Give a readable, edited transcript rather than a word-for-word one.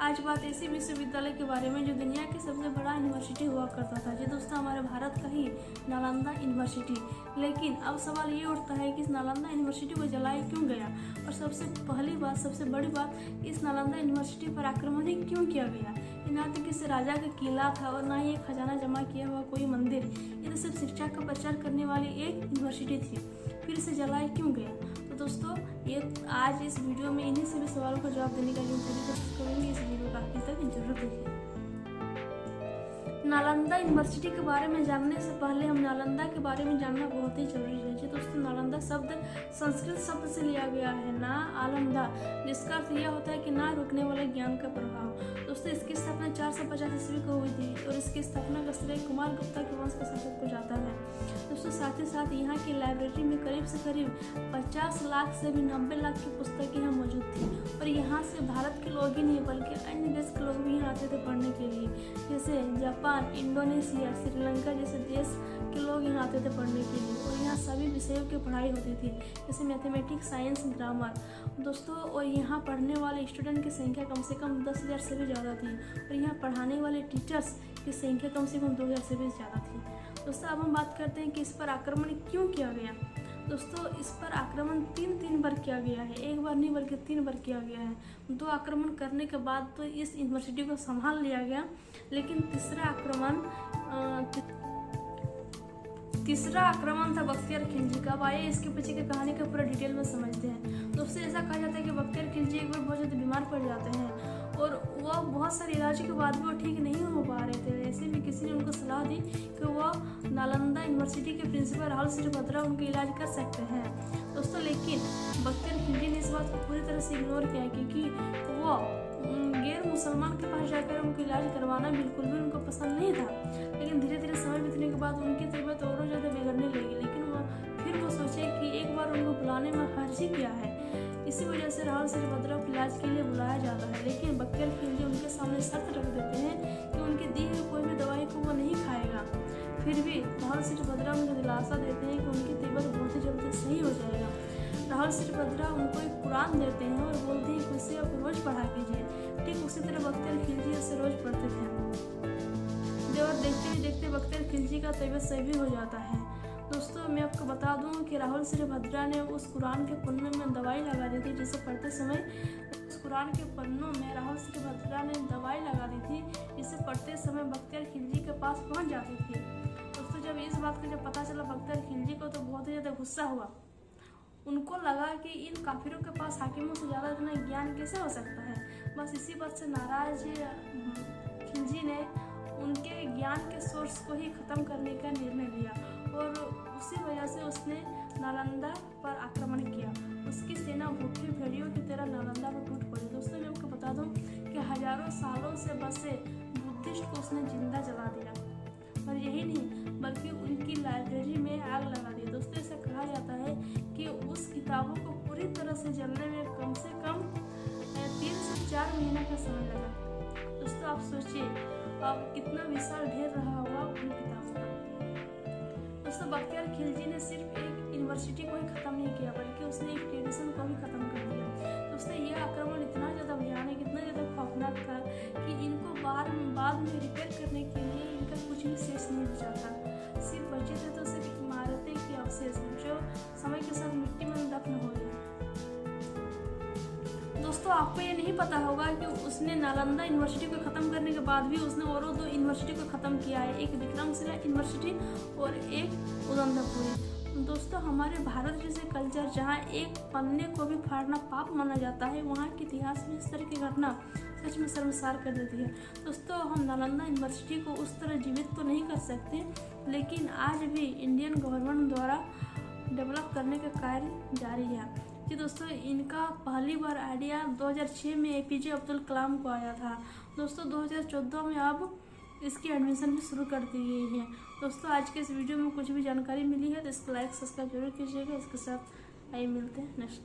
आज बात ऐसे विश्वविद्यालय के बारे में जो दुनिया की सबसे बड़ा यूनिवर्सिटी हुआ करता था। जी दोस्तों, हमारे भारत का ही नालंदा यूनिवर्सिटी। लेकिन अब सवाल ये उठता है कि इस नालंदा यूनिवर्सिटी को जलाया क्यों गया, और सबसे पहली बात, सबसे बड़ी बात, इस नालंदा यूनिवर्सिटी पर आक्रमण ही क्यों किया गया। ना तो किसी राजा का किला था और ना ही खजाना जमा किया हुआ कोई मंदिर। ये तो सिर्फ शिक्षा का प्रचार करने वाली एक यूनिवर्सिटी थी। फिर इसे जलाया क्यों गया। तो दोस्तों, ये आज इस वीडियो में इन्हीं सभी सवालों का जवाब देने का जो पूरी कोशिश करेंगे। इस वीडियो का आखिर तक जरूर देखिए। नालंदा यूनिवर्सिटी के बारे में जानने से पहले हम नालंदा के बारे में जानना बहुत ही जरूरी है। जी दोस्तों, नालंदा शब्द संस्कृत शब्द से लिया गया है, ना आलंदा, जिसका अर्थ यह होता है कि ना रुकने वाला ज्ञान का प्रभाव। दोस्तों, इसकी स्थापना 450 ईस्वी को हुई थी और इसकी स्थापना का श्रेय कुमार गुप्ता के वंश के शासक को जाता है। दोस्तों, साथ ही साथ यहाँ की लाइब्रेरी में करीब से करीब 50 लाख से भी 90 लाख की पुस्तकें यहाँ मौजूद थी। और यहाँ से भारत के लोग ही नहीं बल्कि अन्य देश के लोग भी यहाँ आते थे पढ़ने के लिए, जैसे जापान, इंडोनेशिया, श्रीलंका जैसे देश के लोग यहाँ आते थे पढ़ने के लिए। और यहाँ सभी विषयों की पढ़ाई होती थी, जैसे मैथमेटिक्स, साइंस, ग्रामर। दोस्तों, और यहाँ पढ़ने वाले स्टूडेंट की संख्या कम से कम 10,000 से भी ज़्यादा थी। और यहाँ पढ़ाने वाले टीचर्स की संख्या कम से कम 2,000 से भी ज़्यादा थी। दोस्तों, अब हम बात करते हैं कि इस पर आक्रमण क्यों किया गया। दोस्तों, इस पर आक्रमण तीन बार किया गया है। एक बार नहीं बल्कि 3 बार किया गया है। 2 आक्रमण करने के बाद तो इस यूनिवर्सिटी को संभाल लिया गया, लेकिन तीसरा आक्रमण था बख्तियार खिलजी का। अब आइए इसके पीछे की कहानी का पूरा डिटेल में समझते हैं। दोस्तों, ऐसा कहा जाता है कि बख्तियार खिलजी एक बार बहुत ज़्यादा बीमार पड़ जाते हैं और वह बहुत सारे इलाज के बाद भी वो ठीक नहीं हो पा रहे थे। ऐसे में किसी ने उनको सलाह दी कि वह नालंदा यूनिवर्सिटी के प्रिंसिपल राहुल श्रीभद्रा उनका इलाज कर सकते हैं। दोस्तों, लेकिन बख्तियार खिलजी ने इस बात को पूरी तरह से इग्नोर किया, क्योंकि वो गैर मुसलमान के पास जाकर उनका इलाज करवाना बिल्कुल भी उनको पसंद नहीं था। लेकिन धीरे धीरे समय बीतने के बाद उनकी तबीयत और ज़्यादा बिगड़ने लगी। लेकिन फिर वो सोचे कि एक बार उनको बुलाने में हर्ज ही क्या है। इसी वजह से राहुल श्रीभद्रा को इलाज के लिए बुलाया जाता है। लेकिन बख्तियार खिलजी उनके सामने शर्त रख देते हैं कि उनके दी हुई कोई भी दवाई को वो नहीं खाएगा। फिर भी राहुल श्रीभद्रा उनको दिलासा देते हैं कि उनकी तबीयत बहुत ही जल्दी सही हो जाएगा। राहुल श्रीभद्रा उनको एक कुरान देते हैं और बोलते हैं कि उसे आप रोज पढ़ा कीजिए। ठीक उसी तरह बख्तियार खिलजी उसे रोज पढ़ते थे। जब देखते ही देखते बख्तियार खिलजी का तबीयत सही भी हो जाता है। दोस्तों, मैं आपको बता दूं कि राहुल श्रीभद्रा ने उस कुरान के पन्नों में दवाई लगा दी थी, जिसे पढ़ते समय उस कुरान के पन्नों में राहुल श्रीभद्रा ने दवाई लगा दी थी, जिसे पढ़ते समय बख्तियार खिलजी के पास पहुंच जाती थी। दोस्तों, जब इस बात का जब पता चला बख्तियार खिलजी को, तो बहुत ही ज़्यादा गुस्सा हुआ। उनको लगा कि इन काफिरों के पास हाकिमों से ज़्यादा इतना ज्ञान कैसे हो सकता है। बस इसी बात से नाराज खिलजी ने उनके ज्ञान के सोर्स को ही ख़त्म करने का निर्णय लिया और उसी वजह से उसने नालंदा पर आक्रमण किया। उसकी सेना भूखे भेड़ियों की तरह नालंदा पर टूट पड़ी। दोस्तों, मैं आपको बता दूं कि हजारों सालों से बसे बुद्धिस्ट को उसने जिंदा जला दिया। और यही नहीं बल्कि उनकी लाइब्रेरी में आग लगा दी। दोस्तों, ऐसा कहा जाता है कि उस किताबों को पूरी तरह से जलने में कम से कम 3 से 4 महीने का समय लगा। दोस्तों, आप सोचिए अब कितना विशाल ढेर रहा होगा उन किताबों का। दोस्तों, बख्तियार खिलजी ने सिर्फ एक यूनिवर्सिटी को ही खत्म नहीं किया, बल्कि उसने एक ट्रेडिशन को भी खत्म कर दिया। दोस्तों, यह आक्रमण इतना ज़्यादा भयानक, इतना ज़्यादा खौफनाक था कि इनको बाद में रिपेयर करने के लिए इनका कुछ भी शेष नहीं बचा था। सिर्फ बचे थे तो सिर्फ इमारतें के अवशेष, जो समय के साथ मिट्टी में दफन हो गए। दोस्तों, आपको ये नहीं पता होगा कि उसने नालंदा यूनिवर्सिटी को ख़त्म करने के बाद भी उसने और 2 यूनिवर्सिटी को ख़त्म किया है, एक विक्रमशिला यूनिवर्सिटी और एक उदंतपुरी। दोस्तों, हमारे भारत जैसे कल्चर जहाँ एक पन्ने को भी फाड़ना पाप माना जाता है, वहाँ के इतिहास में इस तरह की घटना सच में शर्मसार कर देती है। दोस्तों, हम नालंदा यूनिवर्सिटी को उस तरह जीवित तो नहीं कर सकते, लेकिन आज भी इंडियन गवर्नमेंट द्वारा डेवलप करने का कार्य जारी है। जी दोस्तों, इनका पहली बार आइडिया 2006 में APJ अब्दुल कलाम को आया था। दोस्तों, 2014 में अब इसकी एडमिशन भी शुरू कर दी गई है। दोस्तों, आज के इस वीडियो में कुछ भी जानकारी मिली है तो इसको लाइक सब्सक्राइब जरूर कीजिएगा। इसके साथ आइए मिलते हैं नेक्स्ट।